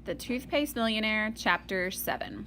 The Toothpaste Millionaire, Chapter 7.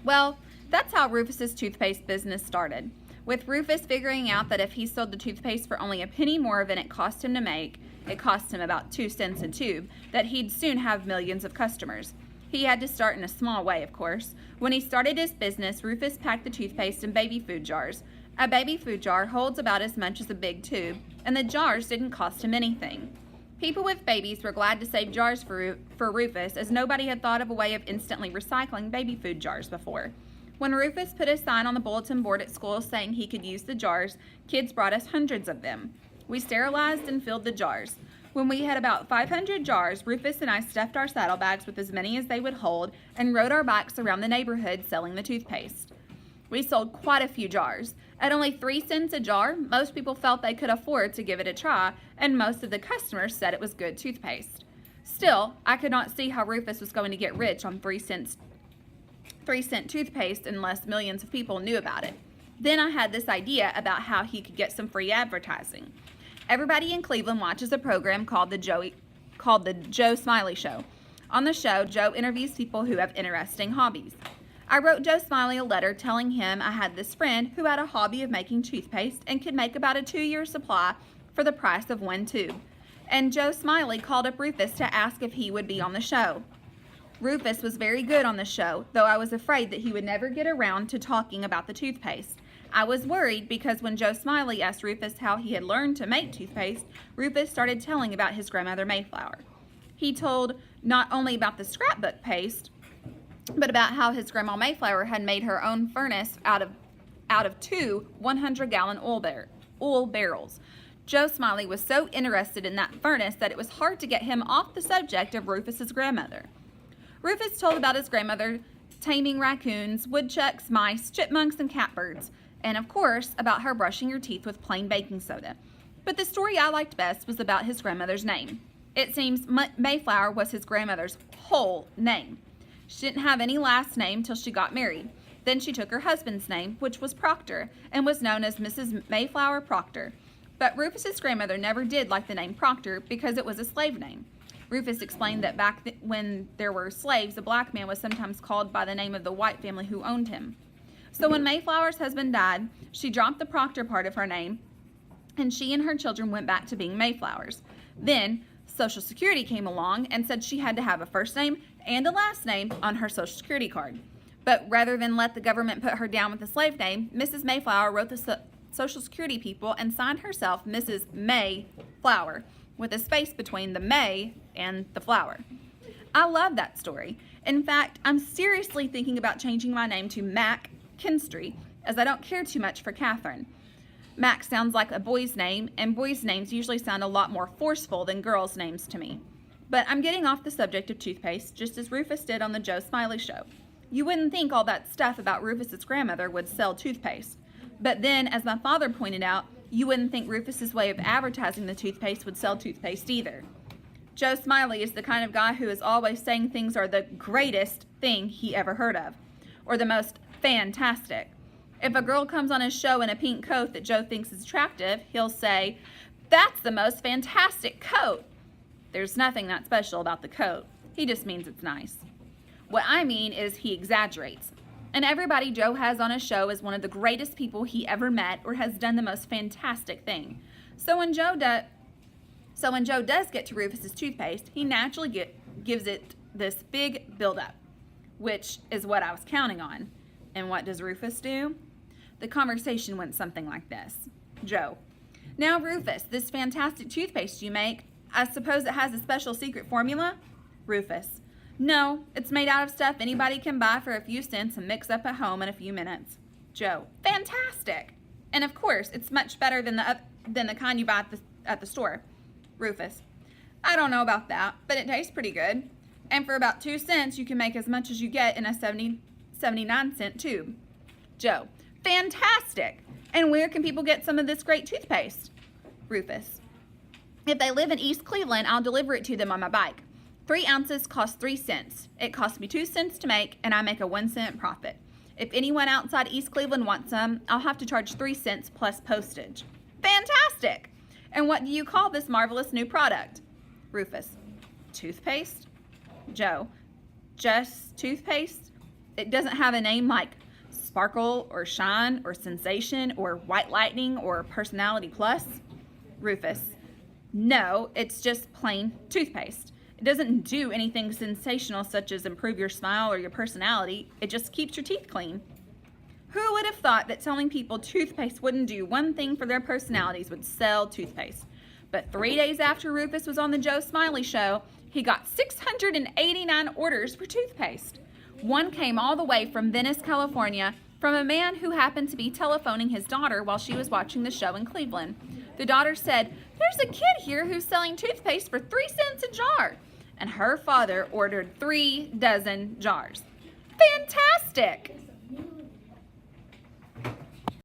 Well, that's how Rufus's toothpaste business started, with Rufus figuring out that if he sold the toothpaste for only a penny more than it cost him to make, it cost him about 2 cents a tube, that he'd soon have millions of customers. He had to start in a small way, of course. When he started his business, Rufus packed the toothpaste in baby food jars. A baby food jar holds about as much as a big tube, and the jars didn't cost him anything. People with babies were glad to save jars for Rufus, as nobody had thought of a way of instantly recycling baby food jars before. When Rufus put a sign on the bulletin board at school saying he could use the jars, kids brought us hundreds of them. We sterilized and filled the jars. When we had about 500 jars, Rufus and I stuffed our saddlebags with as many as they would hold and rode our bikes around the neighborhood selling the toothpaste. We sold quite a few jars. At only 3 cents a jar, most people felt they could afford to give it a try, and most of the customers said it was good toothpaste. Still, I could not see how Rufus was going to get rich on 3-cent toothpaste unless millions of people knew about it. Then I had this idea about how he could get some free advertising. Everybody in Cleveland watches a program called the Joe Smiley Show. On the show, Joe interviews people who have interesting hobbies. I wrote Joe Smiley a letter telling him I had this friend who had a hobby of making toothpaste and could make about a 2-year supply for the price of 1 tube. And Joe Smiley called up Rufus to ask if he would be on the show. Rufus was very good on the show, though I was afraid that he would never get around to talking about the toothpaste. I was worried because when Joe Smiley asked Rufus how he had learned to make toothpaste, Rufus started telling about his grandmother Mayflower. He told not only about the scrapbook paste, but about how his grandma Mayflower had made her own furnace out of 2 100-gallon oil barrels. Joe Smiley was so interested in that furnace that it was hard to get him off the subject of Rufus's grandmother. Rufus told about his grandmother taming raccoons, woodchucks, mice, chipmunks, and catbirds, and of course about her brushing your teeth with plain baking soda. But the story I liked best was about his grandmother's name. It seems Mayflower was his grandmother's whole name. She didn't have any last name till she got married. Then she took her husband's name, which was Proctor, and was known as Mrs. Mayflower Proctor. But Rufus's grandmother never did like the name Proctor because it was a slave name. Rufus explained that back when there were slaves, a black man was sometimes called by the name of the white family who owned him. So when Mayflower's husband died, she dropped the Proctor part of her name, and she and her children went back to being Mayflowers. Then Social Security came along and said she had to have a first name and a last name on her Social Security card. But rather than let the government put her down with a slave name, Mrs. Mayflower wrote the Social Security people and signed herself Mrs. Mayflower, with a space between the May and the flower. I love that story. In fact, I'm seriously thinking about changing my name to Mac Kinstry, as I don't care too much for Catherine. Mac sounds like a boy's name, and boys' names usually sound a lot more forceful than girls' names to me. But I'm getting off the subject of toothpaste, just as Rufus did on the Joe Smiley Show. You wouldn't think all that stuff about Rufus's grandmother would sell toothpaste. But then, as my father pointed out, you wouldn't think Rufus's way of advertising the toothpaste would sell toothpaste either. Joe Smiley is the kind of guy who is always saying things are the greatest thing he ever heard of, or the most fantastic. If a girl comes on his show in a pink coat that Joe thinks is attractive, he'll say, "That's the most fantastic coat." There's nothing that special about the coat. He just means it's nice. What I mean is he exaggerates. And everybody Joe has on his show is one of the greatest people he ever met or has done the most fantastic thing. So when Joe does get to Rufus's toothpaste, he naturally gives it this big build-up, which is what I was counting on. And what does Rufus do? The conversation went something like this. Joe: "Now Rufus, this fantastic toothpaste you make, I suppose it has a special secret formula?" Rufus: "No, it's made out of stuff anybody can buy for a few cents and mix up at home in a few minutes." Joe: "Fantastic! And of course, it's much better than the kind you buy at the store." Rufus: "I don't know about that, but it tastes pretty good. And for about 2 cents, you can make as much as you get in a 79-cent tube." Joe: "Fantastic! And where can people get some of this great toothpaste?" Rufus: "If they live in East Cleveland, I'll deliver it to them on my bike. 3 ounces cost 3 cents. It costs me 2 cents to make, and I make a 1-cent profit. If anyone outside East Cleveland wants some, I'll have to charge 3 cents plus postage." Fantastic! And what do you call this marvelous new product? Rufus: "Toothpaste." Joe, just toothpaste? It doesn't have a name like Sparkle or Shine or Sensation or White Lightning or Personality Plus? Rufus, no, it's just plain toothpaste. It doesn't do anything sensational such as improve your smile or your personality. It just keeps your teeth clean. Who would have thought that telling people toothpaste wouldn't do one thing for their personalities would sell toothpaste? But 3 days after Rufus was on the Joe Smiley Show, he got 689 orders for toothpaste. One came all the way from Venice, California, from a man who happened to be telephoning his daughter while she was watching the show in Cleveland. The daughter said, "There's a kid here who's selling toothpaste for 3 cents a jar." And her father ordered 3 dozen jars. Fantastic!